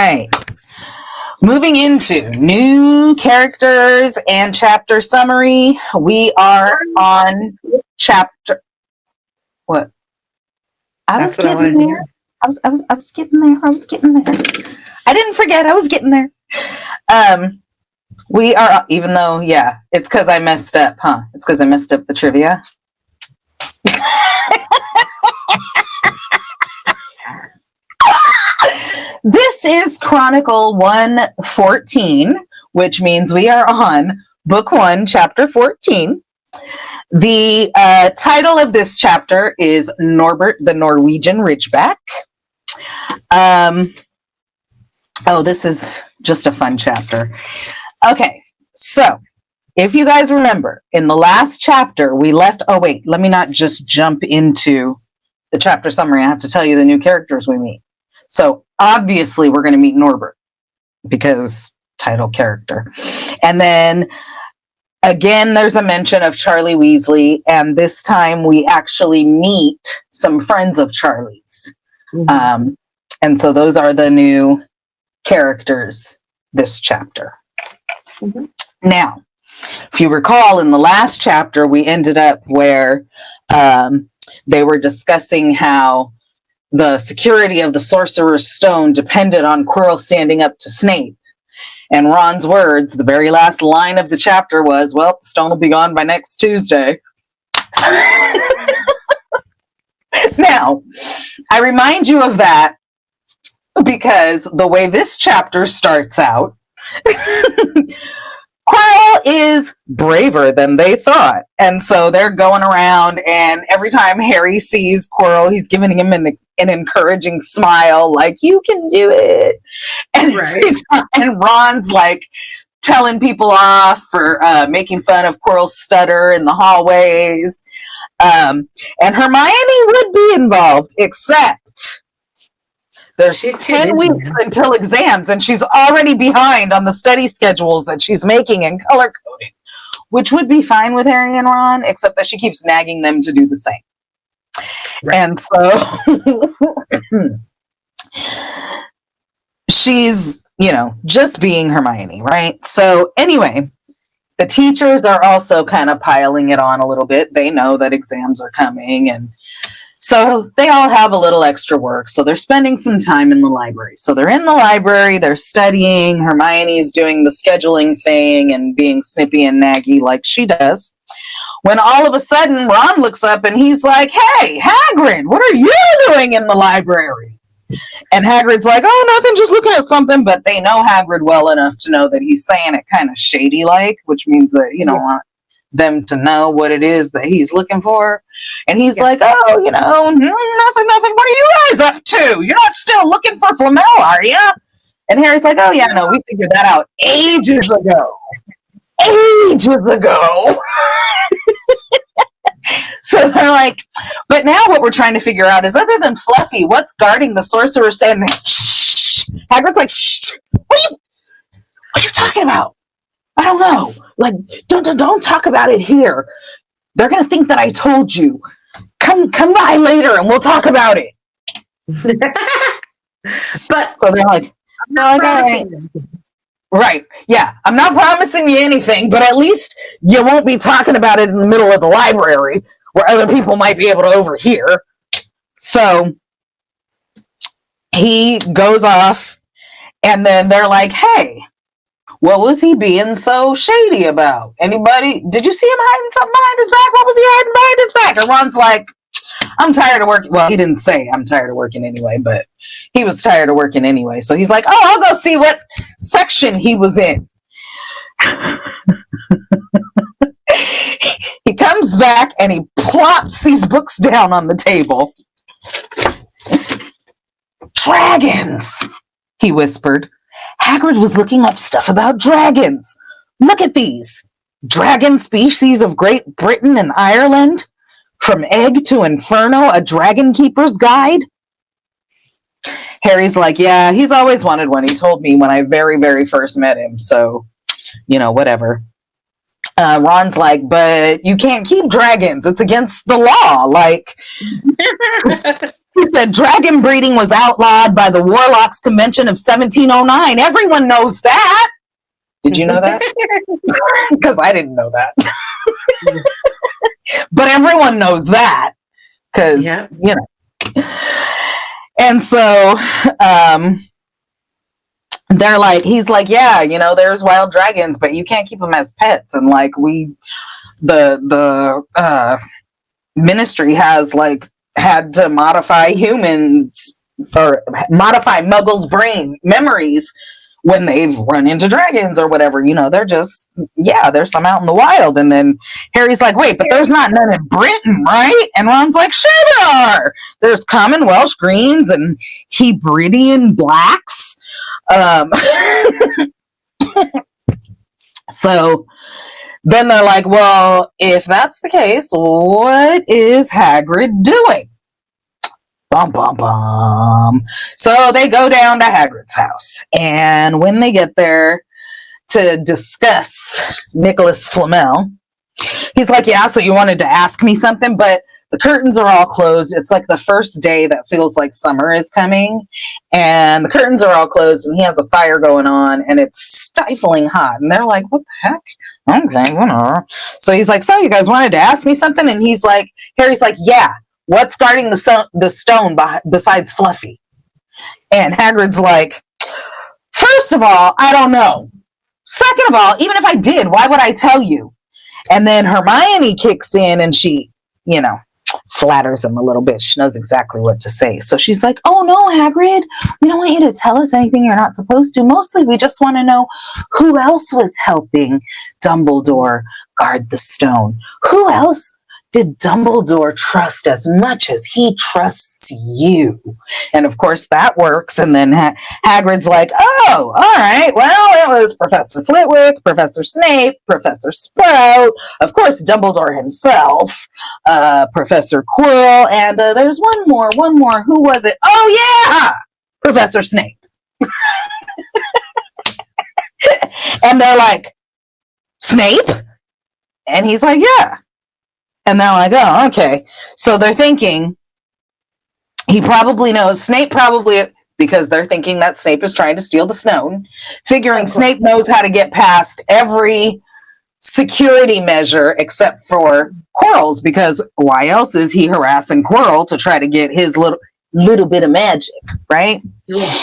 right. Moving into new characters and chapter summary. We are on chapter. What? I was getting there. I was getting there. I was getting there. I didn't forget. I was getting there. We are, even though, yeah, it's because I messed up, huh? It's because I messed up the trivia. This is Chronicle 114, which means we are on Book 1, Chapter 14. The title of this chapter is Norbert the Norwegian Ridgeback. This is just a fun chapter. Okay, so if you guys remember, in the last chapter, we left... Oh, wait, let me not just jump into the chapter summary. I have to tell you the new characters we meet. So obviously we're going to meet Norbert because title character. And then again, there's a mention of Charlie Weasley. And this time we actually meet some friends of Charlie's. Mm-hmm. And so those are the new characters this chapter. Mm-hmm. Now, if you recall, in the last chapter, we ended up where they were discussing how the security of the Sorcerer's Stone depended on Quirrell standing up to Snape. And Ron's words, the very last line of the chapter was, well, the stone will be gone by next Tuesday. Now, I remind you of that because the way this chapter starts out, Quirrell is braver than they thought. And so they're going around, and every time Harry sees Quirrell, he's giving him an encouraging smile, like, you can do it. And, right. And Ron's like telling people off for making fun of Quirrell's stutter in the hallways. And Hermione would be involved, except there's 10 weeks until exams, and she's already behind on the study schedules that she's making and color coding, which would be fine with Harry and Ron, except that she keeps nagging them to do the same. Right. And so she's, just being Hermione, right? So anyway, the teachers are also kind of piling it on a little bit. They know that exams are coming, and so they all have a little extra work. So they're spending some time in the library. So they're in the library, they're studying. Hermione's doing the scheduling thing and being snippy and naggy like she does. When all of a sudden, Ron looks up and he's like, hey, Hagrid, what are you doing in the library? And Hagrid's like, oh, nothing, just looking at something. But they know Hagrid well enough to know that he's saying it kind of shady-like, which means that, want them to know what it is that he's looking for. And he's like, oh, nothing. What are you guys up to? You're not still looking for Flamel, are you? And Harry's like, oh, yeah, no, we figured that out ages ago. So they're like, but now what we're trying to figure out is, other than Fluffy, what's guarding the Sorcerer's Stone? Shh. Hagrid's like, shh. What are you talking about? I don't know. Like, don't talk about it here. They're gonna think that I told you. Come by later and we'll talk about it. But so they're like, all right. Right. Yeah. I'm not promising you anything, but at least you won't be talking about it in the middle of the library where other people might be able to overhear. So he goes off, and then they're like, hey, what was he being so shady about? Anybody? Did you see him hiding something behind his back? What was he hiding behind his back? And Ron's like, I'm tired of working. Well, he didn't say I'm tired of working anyway, but he was tired of working anyway. So he's like, oh, I'll go see what section he was in. He comes back and he plops these books down on the table. Dragons, he whispered. Hagrid was looking up stuff about dragons. Look at these. Dragon species of Great Britain and Ireland. From Egg to Inferno, a Dragon Keeper's Guide. Harry's like, yeah, he's always wanted one. He told me when I very, very first met him. So, whatever. Ron's like, but you can't keep dragons. It's against the law. Like, He said dragon breeding was outlawed by the Warlocks Convention of 1709. Everyone knows that. Did you know that? Because I didn't know that. But everyone knows that. Because, you know. And so they're like, he's like, yeah, you know, there's wild dragons, but you can't keep them as pets. And like the ministry has like had to modify humans or modify Muggles' brain memories when they've run into dragons or whatever. You know, they're just, yeah, there's some out in the wild. And then Harry's like, wait, but there's not none in Britain, right? And Ron's like, sure there are. There's common Welsh greens and Hebridean blacks. So then they're like, well, if that's the case, what is Hagrid doing? Bum, bum, bum. So they go down to Hagrid's house. And when they get there to discuss Nicholas Flamel, he's like, yeah, so you wanted to ask me something, but the curtains are all closed. It's like the first day that feels like summer is coming. And the curtains are all closed and he has a fire going on and it's stifling hot. And they're like, what the heck? Okay, whatever. So he's like, so you guys wanted to ask me something? And he's like, Harry's like, yeah, what's guarding the stone besides Fluffy? And Hagrid's like, first of all, I don't know. Second of all, even if I did, why would I tell you? And then Hermione kicks in and she, you know, flatters him a little bit. She knows exactly what to say. So she's like, oh no, Hagrid, we don't want you to tell us anything you're not supposed to. Mostly we just want to know who else was helping Dumbledore guard the stone. Who else did Dumbledore trust as much as he trusts you? And of course that works. And then Hagrid's like, oh, all right, well, it was Professor Flitwick, Professor Snape, Professor Sprout, of course Dumbledore himself, Professor Quirrell, and there's one more. Who was it? Oh yeah, Professor Snape. And they're like, Snape? And he's like, yeah. And they're like, oh, okay. So they're thinking he probably knows. Snape probably, because they're thinking that Snape is trying to steal the stone, figuring Snape knows how to get past every security measure except for Quirrell's, because why else is he harassing Quirrell to try to get his little bit of magic, right? Yeah.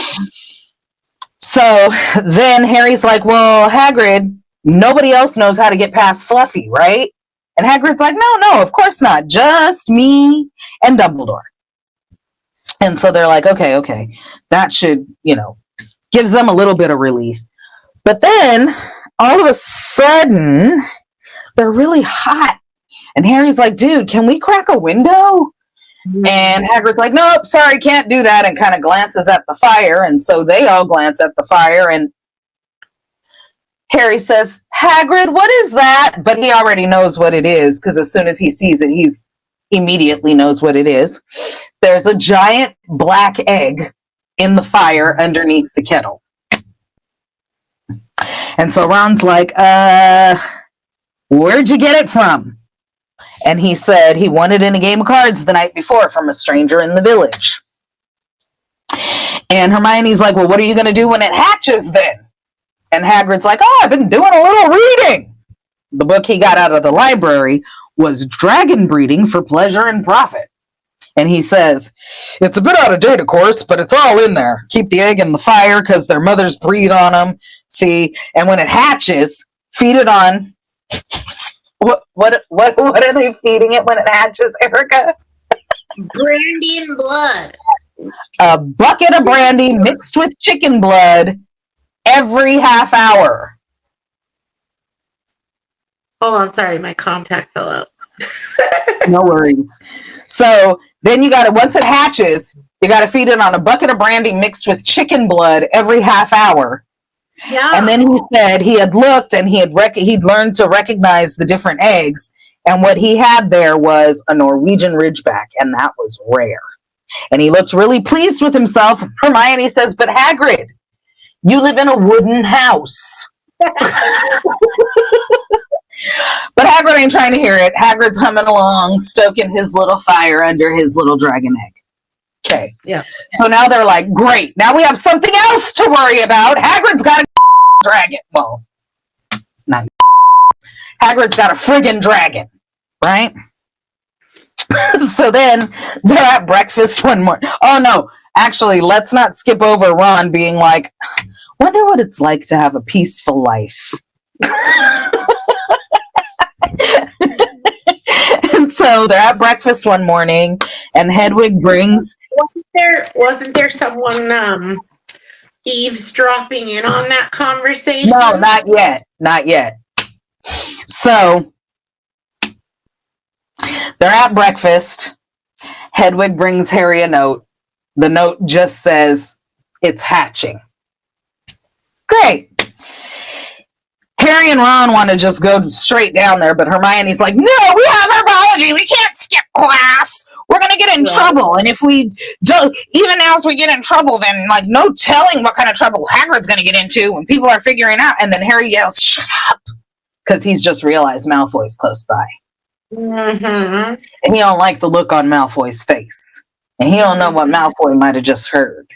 So then Harry's like, well, Hagrid, nobody else knows how to get past Fluffy, right? And Hagrid's like, no, of course not. Just me and Dumbledore. And so they're like, okay. That should, you know, gives them a little bit of relief. But then all of a sudden, they're really hot. And Harry's like, dude, can we crack a window? And Hagrid's like, nope, sorry, can't do that. And kind of glances at the fire. And so they all glance at the fire and Harry says, Hagrid, what is that? But he already knows what it is because as soon as he sees it, he immediately knows what it is. There's a giant black egg in the fire underneath the kettle. And so Ron's like, where'd you get it from? And he said he won it in a game of cards the night before from a stranger in the village. And Hermione's like, well, what are you going to do when it hatches then? And Hagrid's like, oh, I've been doing a little reading. The book he got out of the library was Dragon Breeding for Pleasure and Profit. And he says, it's a bit out of date, of course, but it's all in there. Keep the egg in the fire because their mothers breed on them. See, and when it hatches, feed it on. What are they feeding it when it hatches, Erica? Brandy and blood. A bucket of brandy mixed with chicken blood every half hour. Hold on, sorry, my contact fell out. No worries. So then you got to, once it hatches, you got to feed it on a bucket of brandy mixed with chicken blood every half hour. Yeah. And then he said he had looked and he'd learned to recognize the different eggs. And what he had there was a Norwegian Ridgeback, and that was rare. And he looked really pleased with himself. Hermione says, but Hagrid, you live in a wooden house. But Hagrid ain't trying to hear it. Hagrid's humming along, stoking his little fire under his little dragon egg. Okay. Yeah. So now they're like, great. Now we have something else to worry about. Hagrid's got a dragon. Well, not Hagrid's got a friggin' dragon, right? So then they're at breakfast one morning. Oh no, actually, let's not skip over Ron being like, wonder what it's like to have a peaceful life. And so they're at breakfast one morning, and Hedwig brings. Wasn't there someone eavesdropping in on that conversation? No, not yet. Not yet. So they're at breakfast. Hedwig brings Harry a note. The note just says, it's hatching. Great. Harry and Ron want to just go straight down there, but Hermione's like, no, we have herbology. We can't skip class. We're going to get in trouble. And if we don't, even now as we get in trouble, then like no telling what kind of trouble Hagrid's going to get into when people are figuring out. And then Harry yells, shut up. Because he's just realized Malfoy's close by. Mm-hmm. And he don't like the look on Malfoy's face. And he don't know what Malfoy might have just heard.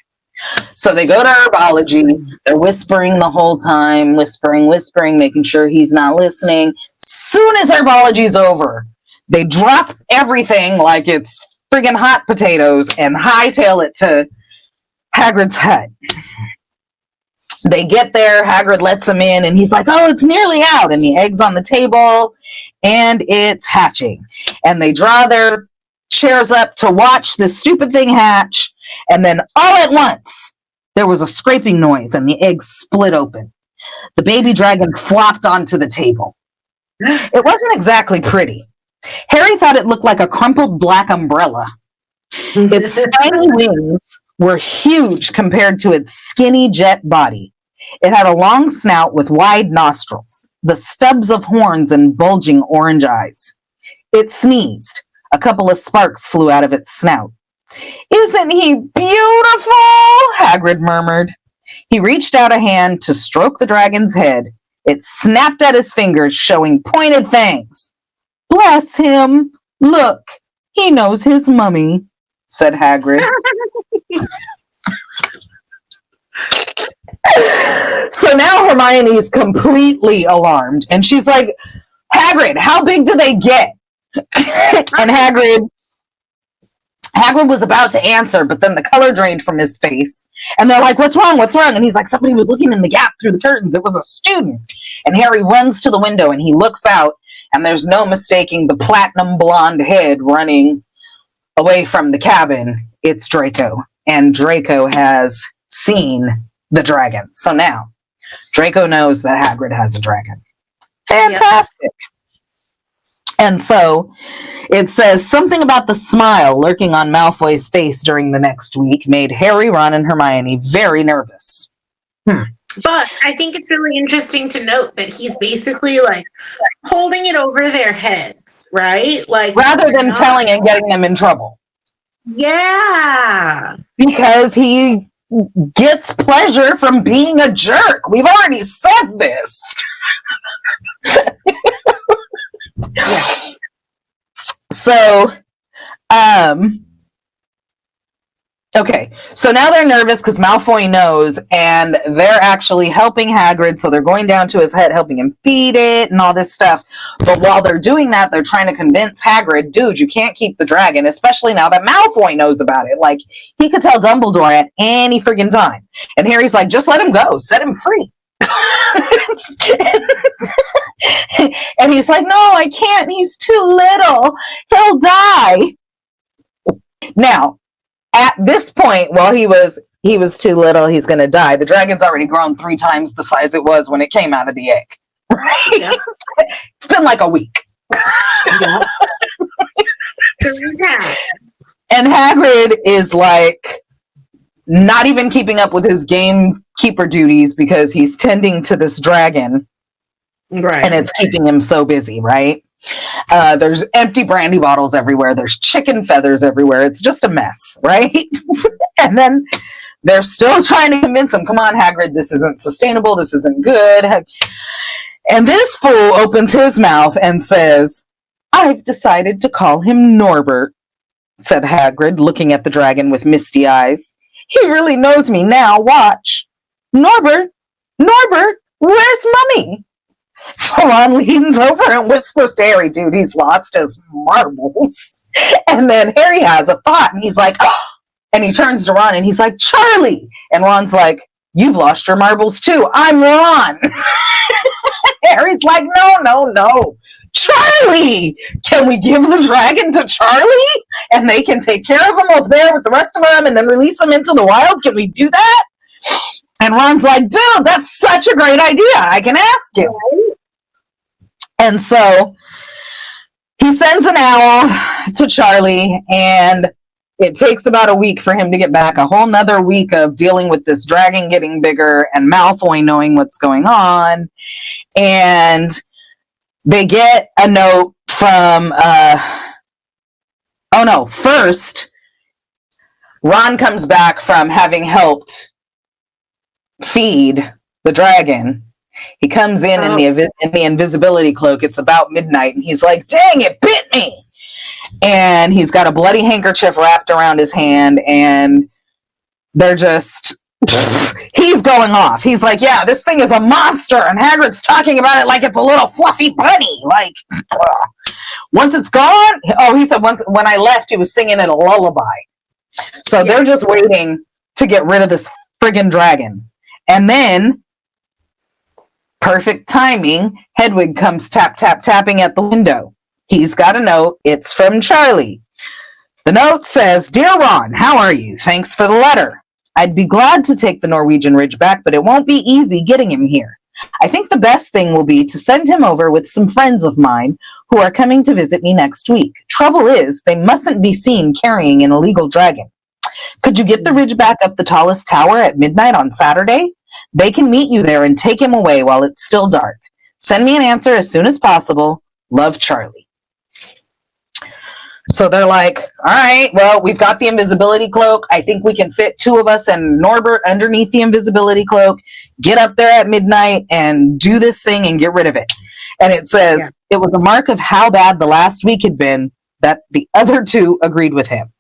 So they go to herbology. They're whispering the whole time, whispering, making sure he's not listening. Soon as herbology's over, they drop everything like it's friggin' hot potatoes and hightail it to Hagrid's hut. They get there, Hagrid lets him in, and he's like, oh, it's nearly out. And the egg's on the table, and it's hatching. And they draw their chairs up to watch this stupid thing hatch. And then all at once, there was a scraping noise, and the egg split open. The baby dragon flopped onto the table. It wasn't exactly pretty. Harry thought it looked like a crumpled black umbrella. Its spiny wings were huge compared to its skinny jet body. It had a long snout with wide nostrils, the stubs of horns and bulging orange eyes. It sneezed. A couple of sparks flew out of its snout. Isn't he beautiful? Hagrid murmured. He reached out a hand to stroke the dragon's head. It snapped at his fingers, showing pointed fangs. Bless him. Look, he knows his mummy, said Hagrid. So now Hermione's completely alarmed, and she's like, Hagrid, how big do they get? And Hagrid was about to answer, but then the color drained from his face. And they're like, what's wrong? What's wrong? And he's like, somebody was looking in the gap through the curtains. It was a student. And Harry runs to the window, and he looks out, and there's no mistaking the platinum blonde head running away from the cabin. It's Draco. And Draco has seen the dragon. So now, Draco knows that Hagrid has a dragon. Fantastic. Yep. And so it says something about the smile lurking on Malfoy's face during the next week made Harry, Ron, and Hermione very nervous. But I think it's really interesting to note that he's basically like holding it over their heads, right? Like rather than telling and getting them in trouble. Yeah. Because he gets pleasure from being a jerk. We've already said this. Yeah. So, okay. So now they're nervous because Malfoy knows, and they're actually helping Hagrid. So they're going down to his head, helping him feed it and all this stuff. But while they're doing that, they're trying to convince Hagrid, dude, you can't keep the dragon, especially now that Malfoy knows about it. Like, he could tell Dumbledore at any friggin' time. And Harry's like, just let him go. Set him free. And he's like, no, I can't. He's too little. He'll die. Now, at this point, while he was too little, he's going to die. The dragon's already grown 3 times the size it was when it came out of the egg. Right? Yeah. It's been like a week. Yeah. 3 times. And Hagrid is like not even keeping up with his gamekeeper duties because he's tending to this dragon. Right. And it's keeping him so busy, right? There's empty brandy bottles everywhere. There's chicken feathers everywhere. It's just a mess, right? And then they're still trying to convince him, come on, Hagrid, this isn't sustainable. This isn't good. And this fool opens his mouth and says, I've decided to call him Norbert. said Hagrid, looking at the dragon with misty eyes. He really knows me now, watch. Norbert, where's Mummy? So Ron leans over and whispers to Harry, dude, he's lost his marbles. And then Harry has a thought, and he's like, oh! And he turns to Ron, and he's like, Charlie! And Ron's like, you've lost your marbles too. I'm Ron. Harry's like, no. Charlie! Can we give the dragon to Charlie? And they can take care of him over there with the rest of them and then release him into the wild? Can we do that? And Ron's like, dude, that's such a great idea. I can ask him. And so he sends an owl to Charlie, and it takes about a week for him to get back. A whole nother week of dealing with this dragon getting bigger and Malfoy knowing what's going on. And they get a note from, first, Ron comes back from having helped feed the dragon. He comes in the invisibility cloak. It's about midnight, and he's like, dang, it bit me. And he's got a bloody handkerchief wrapped around his hand, and they're just... he's going off. He's like, yeah, this thing is a monster, and Hagrid's talking about it like it's a little fluffy bunny. Like, once it's gone, he said when I left, he was singing it a lullaby. So they're just waiting to get rid of this friggin' dragon. And then, perfect timing, Hedwig comes tapping at the window. He's got a note. It's from Charlie. The note says, Dear Ron, how are you? Thanks for the letter. I'd be glad to take the Norwegian Ridge back, but it won't be easy getting him here. I think the best thing will be to send him over with some friends of mine who are coming to visit me next week. Trouble is, they mustn't be seen carrying an illegal dragon. Could you get the Ridge back up the tallest tower at midnight on Saturday? They can meet you there and take him away while it's still dark. Send me an answer as soon as possible. Love, Charlie. So they're like, all right, well, we've got the invisibility cloak. I think we can fit two of us and Norbert underneath the invisibility cloak, get up there at midnight and do this thing and get rid of it. And it says, It was a mark of how bad the last week had been that the other two agreed with him.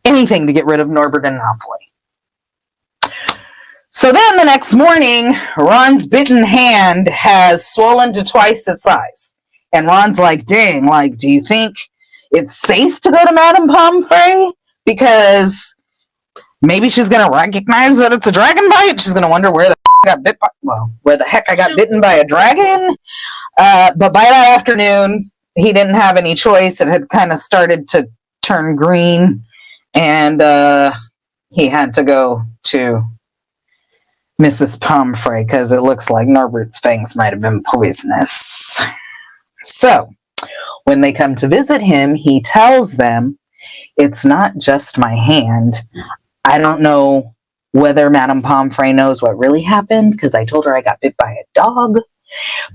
Anything to get rid of Norbert and Malfoy. So then the next morning, Ron's bitten hand has swollen to twice its size. And Ron's like, dang, like, do you think it's safe to go to Madame Pomfrey? Because maybe she's going to recognize that it's a dragon bite. She's going to wonder where the heck I got bitten by a dragon. But by that afternoon, he didn't have any choice. It had kind of started to turn green. And he had to go to Mrs. Pomfrey because it looks like Norbert's fangs might have been poisonous. So when they come to visit him, he tells them, it's not just my hand. I don't know whether Madame Pomfrey knows what really happened because I told her I got bit by a dog.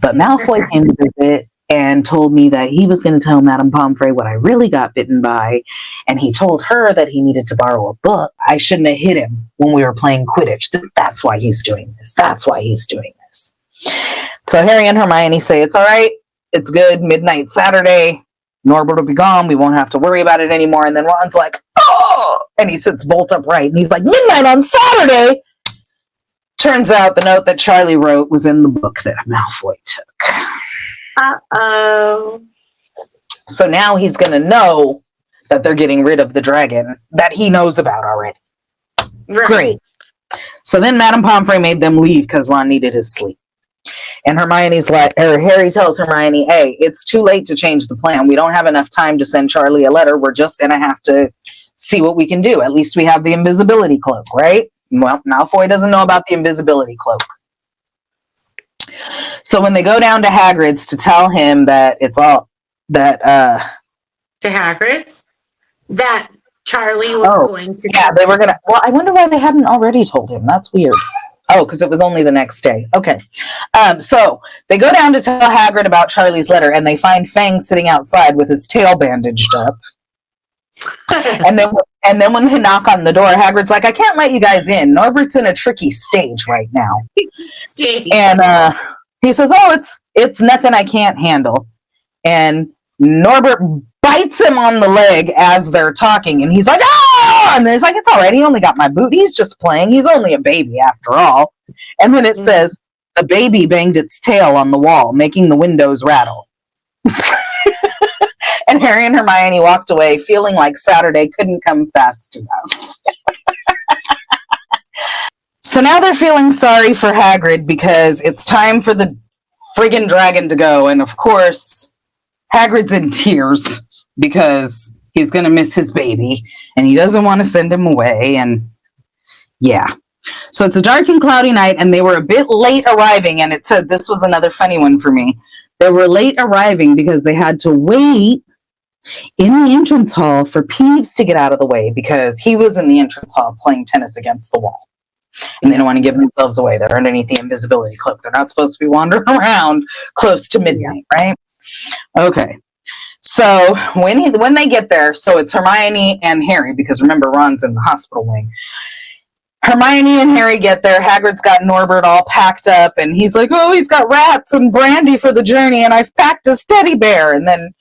But Malfoy came to visit and told me that he was going to tell Madame Pomfrey what I really got bitten by. And he told her that he needed to borrow a book. I shouldn't have hit him when we were playing Quidditch. That's why he's doing this. That's why he's doing this. So Harry and Hermione say, it's all right. It's good. Midnight Saturday. Norbert will be gone. We won't have to worry about it anymore. And then Ron's like, oh! And he sits bolt upright. And he's like, midnight on Saturday. Turns out the note that Charlie wrote was in the book that Malfoy took. Uh-oh. So now he's going to know that they're getting rid of the dragon that he knows about already. Right. Great. So then Madame Pomfrey made them leave because Ron needed his sleep. And Harry tells Hermione, hey, it's too late to change the plan. We don't have enough time to send Charlie a letter. We're just going to have to see what we can do. At least we have the invisibility cloak, right? Well, Malfoy doesn't know about the invisibility cloak. So when they go down to Hagrid's to tell him that it's all that to Hagrid's that Charlie was going to. Yeah, they were gonna. Well, I wonder why they hadn't already told him. That's weird. Oh, because it was only the next day. Okay. So they go down to tell Hagrid about Charlie's letter, and they find Fang sitting outside with his tail bandaged up. and then when they knock on the door, Hagrid's like, I can't let you guys in. Norbert's in a tricky stage right now. And he says, oh, it's nothing I can't handle. And Norbert bites him on the leg as they're talking, and he's like, "Ah!" And he's like, "It's all right. He only got my boot. He's just playing. He's only a baby after all." And then it says, "The baby banged its tail on the wall, making the windows rattle." And Harry and Hermione walked away, feeling like Saturday couldn't come fast enough. So now they're feeling sorry for Hagrid because it's time for the friggin' dragon to go. And of course, Hagrid's in tears because he's going to miss his baby and he doesn't want to send him away. And yeah. So it's a dark and cloudy night, and they were a bit late arriving. And it said, this was another funny one for me. They were late arriving because they had to wait in the entrance hall for Peeves to get out of the way because he was in the entrance hall playing tennis against the wall. And they don't want to give themselves away. They're underneath the invisibility cloak. They're not supposed to be wandering around close to midnight, right? Okay. So when they get there, so it's Hermione and Harry, because remember, Ron's in the hospital wing. Hermione and Harry get there. Hagrid's got Norbert all packed up, and he's like, "Oh, he's got rats and brandy for the journey, and I've packed his teddy bear." And then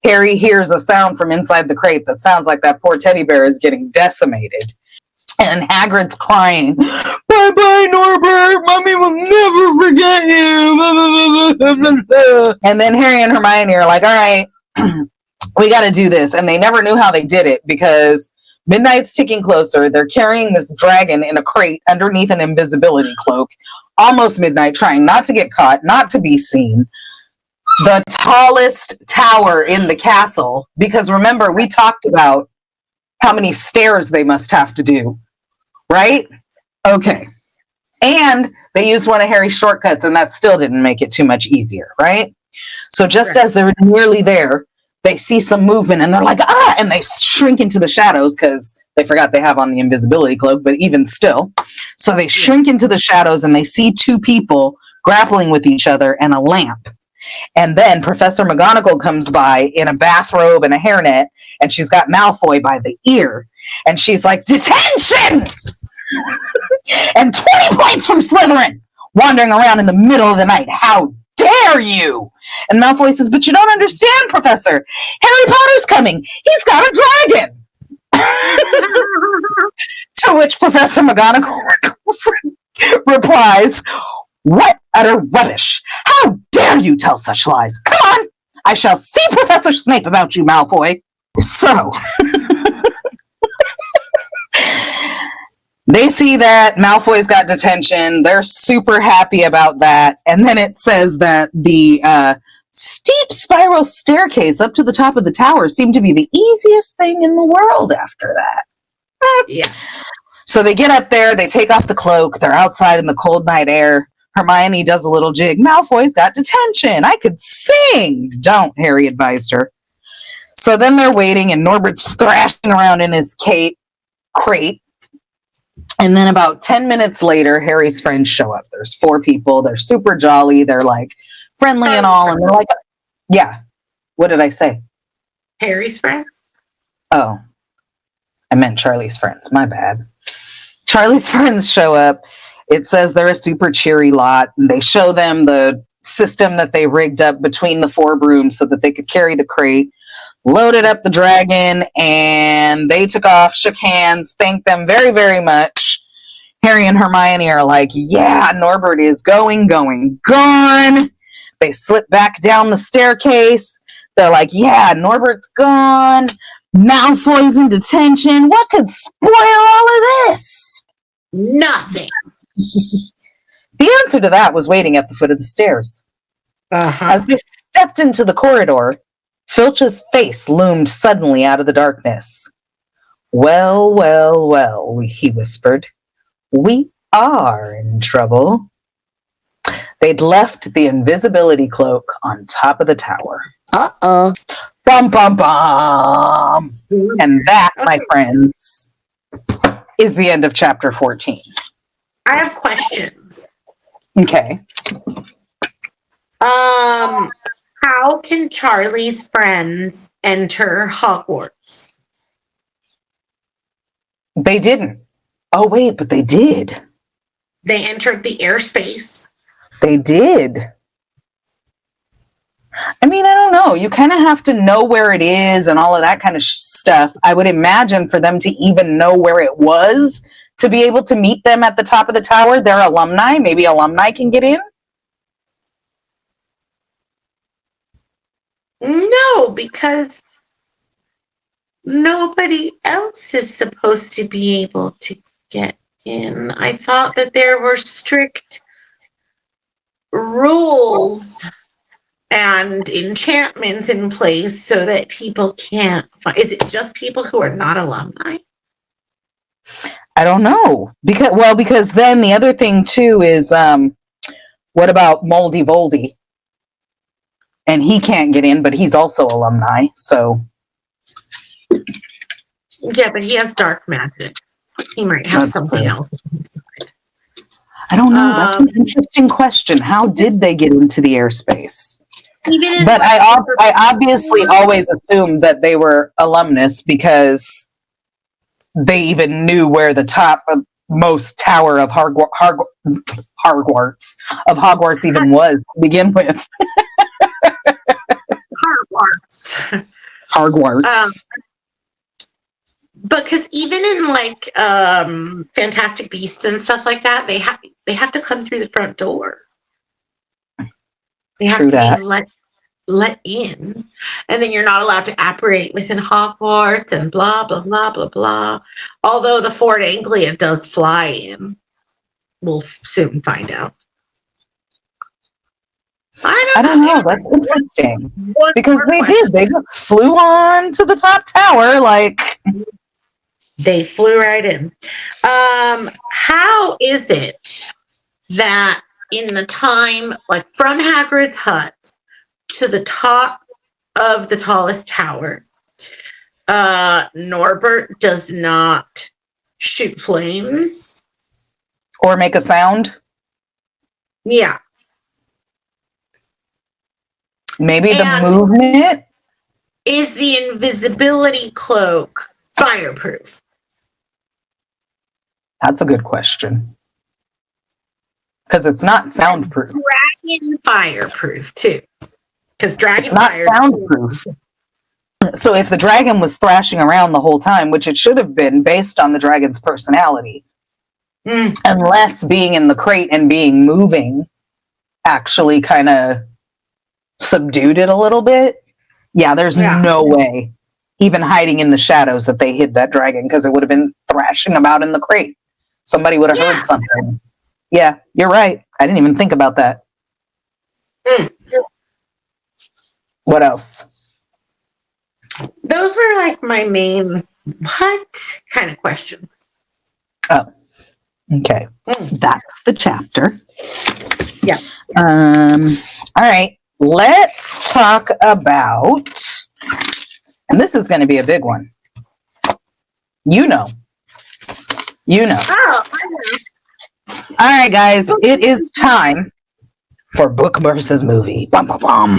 Harry hears a sound from inside the crate that sounds like that poor teddy bear is getting decimated. And Hagrid's crying, "Bye-bye, Norbert. Mommy will never forget you." And then Harry and Hermione are like, "All right, we got to do this." And they never knew how they did it because midnight's ticking closer. They're carrying this dragon in a crate underneath an invisibility cloak. Almost midnight, trying not to get caught, not to be seen. The tallest tower in the castle, because remember, we talked about how many stairs they must have to do, right? Okay. And they used one of Harry's shortcuts, and that still didn't make it too much easier, right? So just as they're nearly there, they see some movement, and they're like, "Ah!" And they shrink into the shadows because they forgot they have on the invisibility cloak, but even still. So they shrink into the shadows, and they see two people grappling with each other and a lamp. And then Professor McGonagall comes by in a bathrobe and a hairnet, and she's got Malfoy by the ear. And she's like, "Detention!" And 20 points from Slytherin, wandering around in the middle of the night. How dare you? And Malfoy says, "But you don't understand, Professor. Harry Potter's coming. He's got a dragon." To which Professor McGonagall replies, "What utter rubbish! How dare you tell such lies? Come on! I shall see Professor Snape about you, Malfoy." So, they see that Malfoy's got detention. They're super happy about that. And then it says that the steep spiral staircase up to the top of the tower seemed to be the easiest thing in the world after that. Yeah. So they get up there, they take off the cloak, they're outside in the cold night air. Hermione does a little jig. "Malfoy's got detention. I could sing." "Don't," Harry advised her. So then they're waiting, and Norbert's thrashing around in his crate. And then about 10 minutes later, Harry's friends show up. There's 4 people. They're super jolly. They're like friendly and all. And they're like, yeah. What did I say? Harry's friends? Oh, I meant Charlie's friends. My bad. Charlie's friends show up. It says they're a super cheery lot. And they show them the system that they rigged up between the 4 brooms so that they could carry the crate. Loaded up the dragon, and they took off, shook hands, thanked them very, very much. Harry and Hermione are like, "Yeah, Norbert is gone." They slip back down the staircase. They're like, "Yeah, Norbert's gone. Malfoy's in detention. What could spoil all of this?" Nothing. The answer to that was waiting at the foot of the stairs. As they stepped into the corridor, Filch's face loomed suddenly out of the darkness. "Well, well, well," he whispered. "We are in trouble." They'd left the invisibility cloak on top of the tower. Uh-oh. Bum, bum, bum. And that, my friends, is the end of chapter 14. I have questions. Okay. How can Charlie's friends enter Hogwarts? They didn't. Oh, wait, but they did. They entered the airspace. They did. I mean, I don't know. You kind of have to know where it is and all of that kind of stuff. I would imagine for them to even know where it was to be able to meet them at the top of the tower, they're alumni. Maybe alumni can get in. No, because nobody else is supposed to be able to get in. I thought that there were strict rules and enchantments in place so that people can't find. Is it just people who are not alumni? I don't know. Because then the other thing too is what about Moldy Voldy? And he can't get in, but he's also alumni, so Yeah, but he has dark magic. He might have something else. I don't know. That's an interesting question. How did they get into the airspace? But I obviously always assumed that they were alumnus because they even knew where the top of most tower of Hogwarts even was to begin with. Hogwarts. Because even in like Fantastic Beasts and stuff like that, they have to come through the front door. They have to be let in, and then you're not allowed to operate within Hogwarts and blah blah blah blah blah. Although the Fort Anglia does fly in, we'll soon find out. I don't know. That's interesting because they did. They just flew on to the top tower like. They flew right in. How is it that in the time, like from Hagrid's hut to the top of the tallest tower, Norbert does not shoot flames? Or make a sound? Yeah. Maybe the movement? Is the invisibility cloak fireproof? That's a good question. Because it's not soundproof. Dragon fireproof too. Because dragon fire is soundproof. So if the dragon was thrashing around the whole time, which it should have been based on the dragon's personality, unless being in the crate and being moving actually kind of subdued it a little bit. Yeah, there's no way, even hiding in the shadows, that they hid that dragon because it would have been thrashing about in the crate. Somebody would have heard something. Yeah, you're right. I didn't even think about that. What else? Those were like my main what kind of questions. Oh, okay. That's the chapter. Yeah. All right. Let's talk about, and this is going to be a big one. You know. Oh, I know. All right, guys. It is time for book versus movie. Bum, bum, bum.